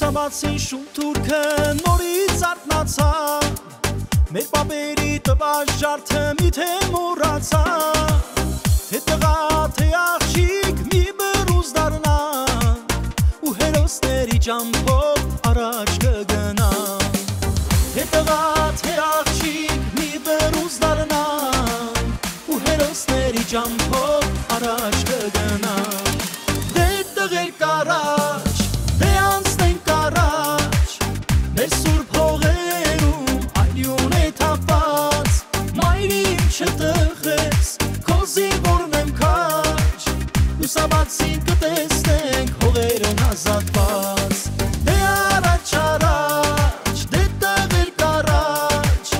Լուսաբացին շուն թուրքը նորից արթնացավ, մեր պապերի տված ջարդը միթե մոռացավ, թե տղա թե աղջիկ մի բռունց դառնա, ու հերոսների ճամփով առաջ կգնա, թե տղա թե աղջիկ մի բռունց դառնա, ու հերոսների ճամփով առաջ կգնա, դե տղեր կարաջ, դե անցնենք առաջ, մեր սուրբ հողերում այլյուն է թափված, մայրիմ չտխես, քո զինվորն եմ քաջ, լուսաբացին կտեսնենք հողերն ազատված, դե առաջ առաջ, դե տղեր կարաջ,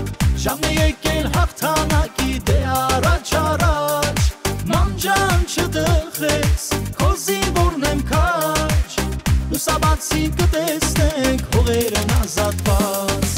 ժամն է եկել հաղթանակի, դե առաջ առաջ, մանջան չտխես, քո զինվորն եմ քաջ, լուսաբացին կտեսնենք հողերն ազատված.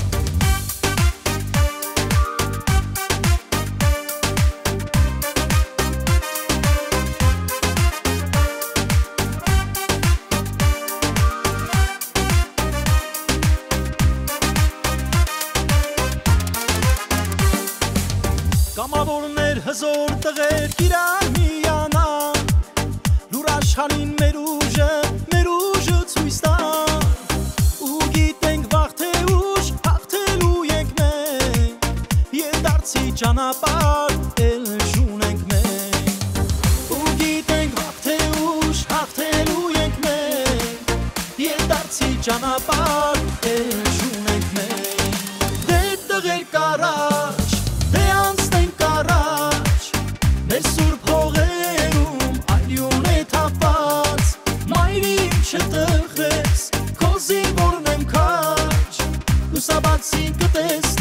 Կամավորներ հզոր տղեր իրար միանան, լուր աշխարհին մեր ուժը ցույց տան, ու գիտենք վաղ թե ուշ հաղթելու ենք մենք, երկդարձի ճանապարհ էլ շունենք մենք, ու գիտենք վաղ թե ուշ հաղթելու ենք մենք, երկդարձի ճանապարհ էլ շունենք մենք, դե տղեր կարաջ, դե անցնենք առաջ, մեր սուրբ հողերում այլյուն է թափված, մայրիմ չտխես, քո զինվորն եմ քաջ, լուսաբացին կտես